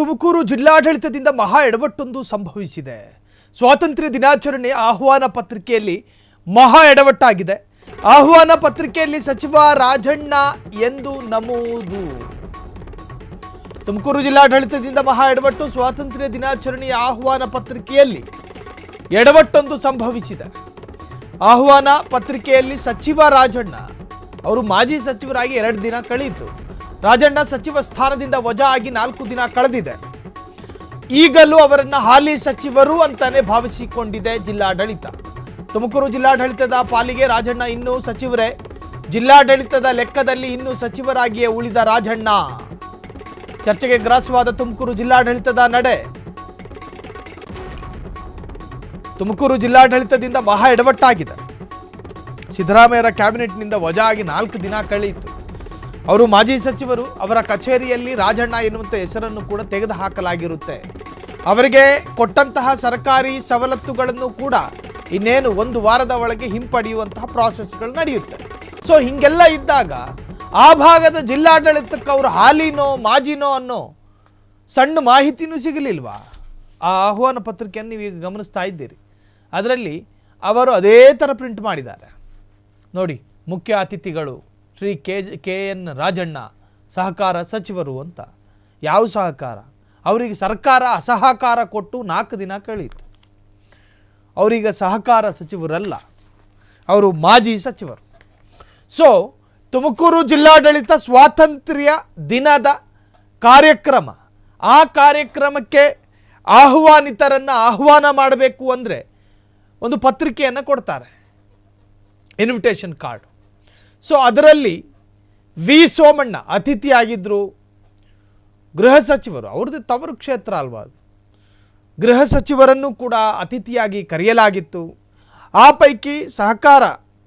ತುಮಕೂರು ಜಿಲ್ಲಾಡಳಿತದಿಂದ ಮಹಾ ಎಡವಟ್ಟೊಂದು ಸಂಭವಿಸಿದೆ. ಸ್ವಾತಂತ್ರ್ಯ ದಿನಾಚರಣೆ ಆಹ್ವಾನ ಪತ್ರಿಕೆಯಲ್ಲಿ ಮಹಾ ಎಡವಟ್ಟಾಗಿದೆ. ಆಹ್ವಾನ ಪತ್ರಿಕೆಯಲ್ಲಿ ಸಚಿವ ರಾಜಣ್ಣ ಎಂದು ನಮೂದು. ತುಮಕೂರು ಜಿಲ್ಲಾಡಳಿತದಿಂದ ಮಹಾ ಎಡವಟ್ಟು. ಸ್ವಾತಂತ್ರ್ಯ ದಿನಾಚರಣೆಯ ಆಹ್ವಾನ ಪತ್ರಿಕೆಯಲ್ಲಿ ಎಡವಟ್ಟೊಂದು ಸಂಭವಿಸಿದೆ. ಆಹ್ವಾನ ಪತ್ರಿಕೆಯಲ್ಲಿ ಸಚಿವ ರಾಜಣ್ಣ ಅವರು ಮಾಜಿ ಸಚಿವರಾಗಿ 2 ದಿನ ಕಳೆಯಿತು. ರಾಜಣ್ಣ ಸಚಿವ ಸ್ಥಾನದಿಂದ ವಜಾ ಆಗಿ 4 ದಿನ ಕಳೆದಿದೆ. ಈಗಲೂ ಅವರನ್ನ ಹಾಲಿ ಸಚಿವರು ಅಂತಾನೆ ಭಾವಿಸಿಕೊಂಡಿದೆ ಜಿಲ್ಲಾಡಳಿತ. ತುಮಕೂರು ಜಿಲ್ಲಾಡಳಿತದ ಪಾಲಿಗೆ ರಾಜಣ್ಣ ಇನ್ನೂ ಸಚಿವರೇ. ಜಿಲ್ಲಾಡಳಿತದ ಲೆಕ್ಕದಲ್ಲಿ ಇನ್ನೂ ಸಚಿವರಾಗಿಯೇ ಉಳಿದ ರಾಜಣ್ಣ. ಚರ್ಚೆಗೆ ಗ್ರಾಸವಾದ ತುಮಕೂರು ಜಿಲ್ಲಾಡಳಿತದ ನಡೆ. ತುಮಕೂರು ಜಿಲ್ಲಾಡಳಿತದಿಂದ ಮಹಾ ಎಡವಟ್ಟಾಗಿದೆ. ಸಿದ್ದರಾಮಯ್ಯರ ಕ್ಯಾಬಿನೆಟ್ನಿಂದ ವಜಾ ಆಗಿ 4 ದಿನ ಕಳೆಯಿತು. ಅವರು ಮಾಜಿ ಸಚಿವರು. ಅವರ ಕಚೇರಿಯಲ್ಲಿ ರಾಜಣ್ಣ ಎನ್ನುವಂಥ ಹೆಸರನ್ನು ಕೂಡ ತೆಗೆದುಹಾಕಲಾಗಿರುತ್ತೆ. ಅವರಿಗೆ ಕೊಟ್ಟಂತಹ ಸರ್ಕಾರಿ ಸವಲತ್ತುಗಳನ್ನು ಕೂಡ ಇನ್ನೇನು 1 ವಾರದ ಒಳಗೆ ಹಿಂಪಡೆಯುವಂತಹ ಪ್ರಾಸೆಸ್ಗಳು ನಡೆಯುತ್ತೆ. ಸೊ ಹೀಗೆಲ್ಲ ಇದ್ದಾಗ ಆ ಭಾಗದ ಜಿಲ್ಲಾಡಳಿತಕ್ಕೆ ಅವರು ಹಾಲಿನೋ ಮಾಜಿನೋ ಅನ್ನೋ ಸಣ್ಣ ಮಾಹಿತಿನೂ ಸಿಗಲಿಲ್ವಾ? ಆ ಆಹ್ವಾನ ಪತ್ರಿಕೆಯನ್ನು ನೀವೀಗ ಗಮನಿಸ್ತಾ ಇದ್ದೀರಿ. ಅದರಲ್ಲಿ ಅವರು ಅದೇ ಥರ ಪ್ರಿಂಟ್ ಮಾಡಿದ್ದಾರೆ ನೋಡಿ. ಮುಖ್ಯ ಅತಿಥಿಗಳು ಶ್ರೀ ಕೆ.ಎನ್. ರಾಜಣ್ಣ, ಸಹಕಾರ ಸಚಿವರು ಅಂತ. ಯಾವ ಸಹಕಾರ? ಅವರಿಗೆ ಸರ್ಕಾರ ಅಸಹಕಾರ ಕೊಟ್ಟು 4 ದಿನ ಕಳೆಯಿತು. ಅವರೀಗ ಸಹಕಾರ ಸಚಿವರಲ್ಲ, ಅವರು ಮಾಜಿ ಸಚಿವರು. ಸೊ ತುಮಕೂರು ಜಿಲ್ಲಾಡಳಿತ ಸ್ವಾತಂತ್ರ್ಯ ದಿನದ ಕಾರ್ಯಕ್ರಮ, ಆ ಕಾರ್ಯಕ್ರಮಕ್ಕೆ ಆಹ್ವಾನಿತರನ್ನು ಆಹ್ವಾನ ಮಾಡಬೇಕು ಅಂದರೆ ಒಂದು ಪತ್ರಿಕೆಯನ್ನು ಕೊಡ್ತಾರೆ, ಇನ್ವಿಟೇಷನ್ ಕಾರ್ಡ್. ಸೊ ಅದರಲ್ಲಿ ವಿ ಸೋಮಣ್ಣ ಅತಿಥಿಯಾಗಿದ್ದರು. ಗೃಹ ಸಚಿವರು, ಅವ್ರದ್ದು ತವರು ಕ್ಷೇತ್ರ ಅಲ್ವಾ ಅದು. ಗೃಹ ಸಚಿವರನ್ನು ಕೂಡ ಅತಿಥಿಯಾಗಿ ಕರೆಯಲಾಗಿತ್ತು. ಆ ಪೈಕಿ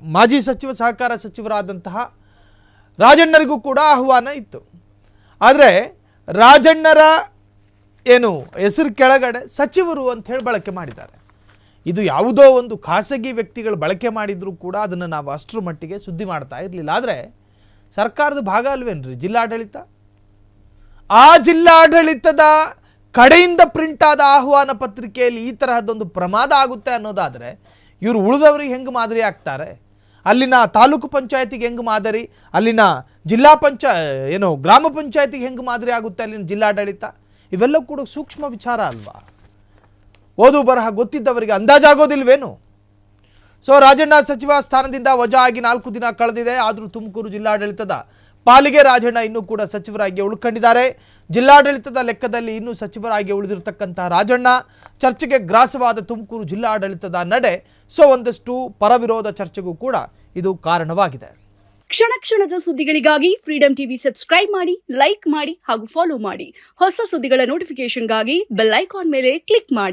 ಮಾಜಿ ಸಹಕಾರ ಸಚಿವರಾದಂತಹ ರಾಜಣ್ಣರಿಗೂ ಕೂಡ ಆಹ್ವಾನ ಇತ್ತು. ಆದರೆ ರಾಜಣ್ಣರ ಹೆಸರು ಕೆಳಗಡೆ ಸಚಿವರು ಅಂತ ಹೇಳಿ ಬಳಕೆ ಮಾಡಿದ್ದಾರೆ. ಇದು ಯಾವುದೋ ಒಂದು ಖಾಸಗಿ ವ್ಯಕ್ತಿಗಳು ಬಳಕೆ ಮಾಡಿದರೂ ಕೂಡ ಅದನ್ನು ನಾವು ಅಷ್ಟರ ಮಟ್ಟಿಗೆ ಸುದ್ದಿ ಮಾಡ್ತಾ ಇರಲಿಲ್ಲ. ಆದರೆ ಸರ್ಕಾರದ ಭಾಗ ಅಲ್ವೇನ್ರಿ ಜಿಲ್ಲಾಡಳಿತ? ಆ ಜಿಲ್ಲಾಡಳಿತದ ಕಡೆಯಿಂದ ಪ್ರಿಂಟ್ ಆದ ಆಹ್ವಾನ ಪತ್ರಿಕೆಯಲ್ಲಿ ಈ ತರಹದೊಂದು ಪ್ರಮಾದ ಆಗುತ್ತೆ ಅನ್ನೋದಾದರೆ ಇವರು ಉಳಿದವರಿಗೆ ಹೆಂಗೆ ಮಾದರಿ ಆಗ್ತಾರೆ? ಅಲ್ಲಿನ ತಾಲೂಕು ಪಂಚಾಯತಿಗೆ ಹೆಂಗೆ ಮಾದರಿ, ಅಲ್ಲಿನ ಗ್ರಾಮ ಪಂಚಾಯತಿಗೆ ಹೆಂಗೆ ಮಾದರಿ ಆಗುತ್ತೆ ಅಲ್ಲಿನ ಜಿಲ್ಲಾಡಳಿತ? ಇವೆಲ್ಲ ಕೂಡ ಸೂಕ್ಷ್ಮ ವಿಚಾರ ಅಲ್ವಾ? ಓದು ಬರಹ ಗೊತ್ತಿದ್ದವರಿಗೆ ಅಂದಾಜಾಗೋದಿಲ್ವೇನು? ಸೊ ರಾಜಣ್ಣ ಸಚಿವ ಸ್ಥಾನದಿಂದ ವಜಾ ಆಗಿ 4 ದಿನ ಕಳೆದಿದೆ. ಆದರೂ ತುಮಕೂರು ಜಿಲ್ಲಾಡಳಿತದ ಪಾಲಿಗೆ ರಾಜಣ್ಣ ಇನ್ನೂ ಕೂಡ ಸಚಿವರಾಗಿ ಉಳ್ಕೊಂಡಿದ್ದಾರೆ. ಜಿಲ್ಲಾಡಳಿತದ ಲೆಕ್ಕದಲ್ಲಿ ಇನ್ನೂ ಸಚಿವರಾಗಿ ಉಳಿದಿರತಕ್ಕಂತಹ ರಾಜಣ್ಣ ಚರ್ಚೆಗೆ ಗ್ರಾಸವಾದ ತುಮಕೂರು ಜಿಲ್ಲಾಡಳಿತದ ನಡೆ. ಸೊ ಒಂದಷ್ಟು ಪರವಿರೋಧ ಚರ್ಚೆಗೂ ಕೂಡ ಇದು ಕಾರಣವಾಗಿದೆ. ಕ್ಷಣ ಕ್ಷಣದ ಸುದ್ದಿಗಳಿಗಾಗಿ ಫ್ರೀಡಂ ಟಿವಿ ಸಬ್ಸ್ಕ್ರೈಬ್ ಮಾಡಿ, ಲೈಕ್ ಮಾಡಿ ಹಾಗೂ ಫಾಲೋ ಮಾಡಿ. ಹೊಸ ಸುದ್ದಿಗಳ ನೋಟಿಫಿಕೇಶನ್ಗಾಗಿ ಬೆಲ್ ಐಕಾನ್ ಮೇಲೆ ಕ್ಲಿಕ್ ಮಾಡಿ.